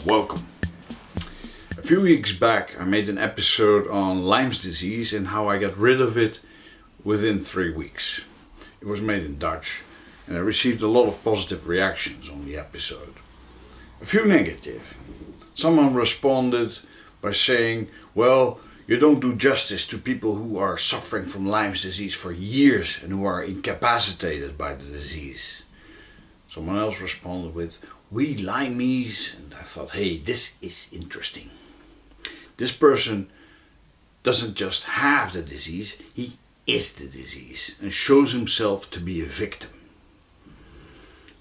Welcome. A few weeks back I made an episode on Lyme's disease and how I got rid of it within 3 weeks. It was made in Dutch and I received a lot of positive reactions on the episode. A few negative. Someone responded by saying, well, you don't do justice to people who are suffering from Lyme's disease for years and who are incapacitated by the disease. Someone else responded with, we Lymies, and I thought, hey, this is interesting. This person doesn't just have the disease, he is the disease and shows himself to be a victim.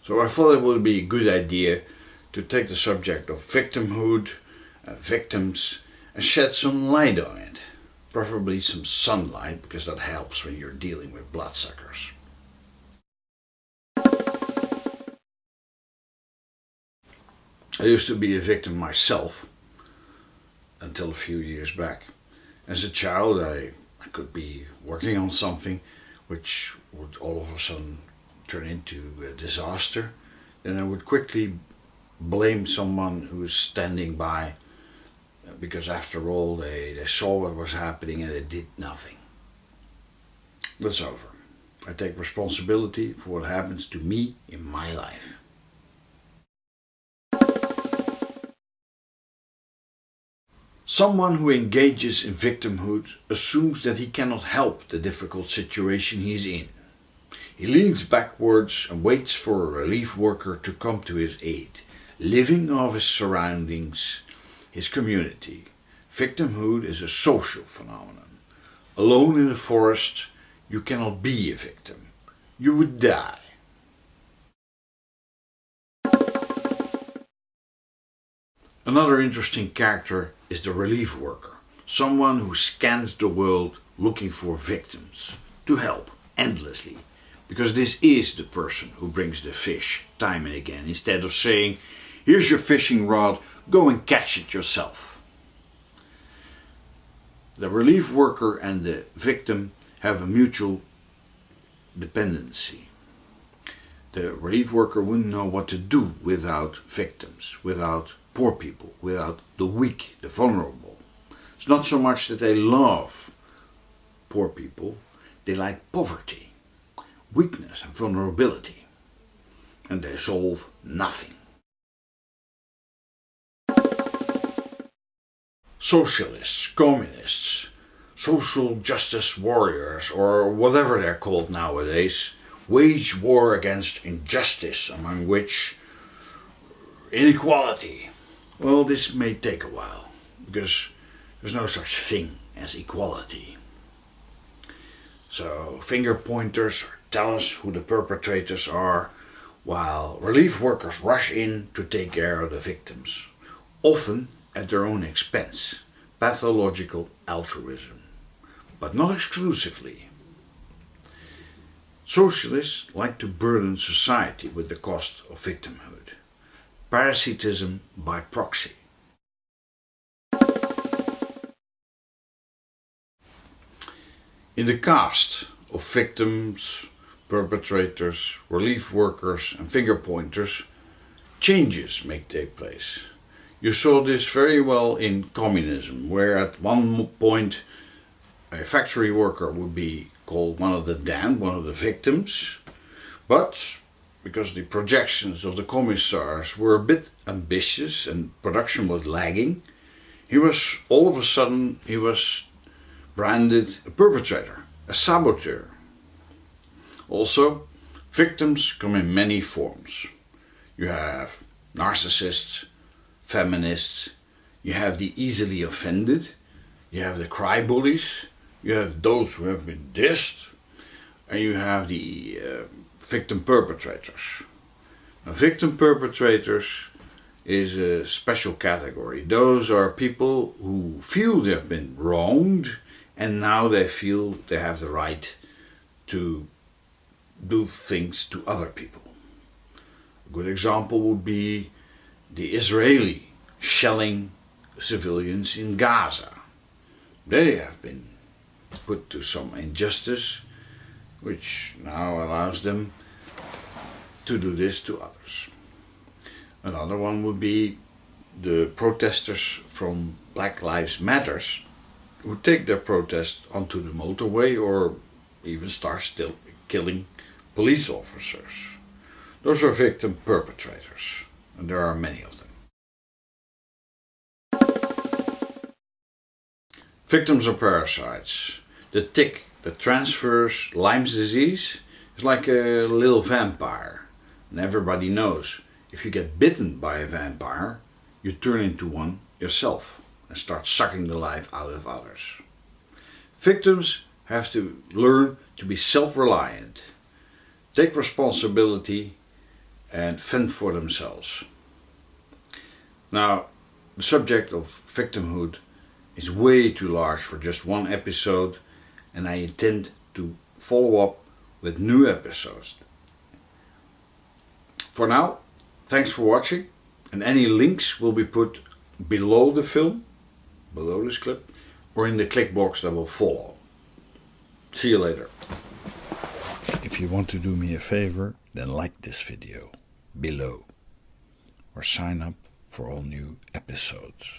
So I thought it would be a good idea to take the subject of victimhood, victims, and shed some light on it. Preferably some sunlight, because that helps when you're dealing with bloodsuckers. I used to be a victim myself until a few years back. As a child I could be working on something which would all of a sudden turn into a disaster. Then I would quickly blame someone who was standing by, because after all they saw what was happening and they did nothing. That's over. I take responsibility for what happens to me in my life. Someone who engages in victimhood assumes that he cannot help the difficult situation he's in. He leans backwards and waits for a relief worker to come to his aid, living off his surroundings, his community. Victimhood is a social phenomenon. Alone in the forest, you cannot be a victim. You would die. Another interesting character is the relief worker, someone who scans the world looking for victims to help endlessly, because this is the person who brings the fish time and again, instead of saying, here's your fishing rod, go and catch it yourself. The relief worker and the victim have a mutual dependency. The relief worker wouldn't know what to do without victims, without poor people, without the weak, the vulnerable. It's not so much that they love poor people, they like poverty, weakness and vulnerability, and they solve nothing. Socialists, communists, social justice warriors, or whatever they're called nowadays, wage war against injustice, among which inequality. Well, this may take a while, because there's no such thing as equality. So finger pointers tell us who the perpetrators are, while relief workers rush in to take care of the victims, often at their own expense. Pathological altruism, but not exclusively. Socialists like to burden society with the cost of victimhood. Parasitism by proxy. In the cast of victims, perpetrators, relief workers and finger pointers, changes may take place. You saw this very well in communism, where at one point a factory worker would be called one of the damned, one of the victims, but because the projections of the commissars were a bit ambitious and production was lagging, all of a sudden he was branded a perpetrator, a saboteur. Also, victims come in many forms. You have narcissists, feminists, you have the easily offended, you have the cry bullies, you have those who have been dissed, and you have the victim perpetrators. Now, victim perpetrators is a special category. Those are people who feel they've been wronged and now they feel they have the right to do things to other people. A good example would be the Israeli shelling civilians in Gaza. They have been put to some injustice, which now allows them to do this to others. Another one would be the protesters from Black Lives Matters who take their protest onto the motorway or even start still killing police officers. Those are victim perpetrators, and there are many of them. Victims are parasites. The tick that transfers Lyme's disease is like a little vampire, and everybody knows if you get bitten by a vampire, you turn into one yourself and start sucking the life out of others. Victims have to learn to be self-reliant, take responsibility, and fend for themselves. Now, the subject of victimhood is way too large for just one episode, and I intend to follow up with new episodes. For now, thanks for watching, and any links will be put below the film, below this clip, or in the click box that will follow. See you later. If you want to do me a favor, then like this video below, or sign up for all new episodes.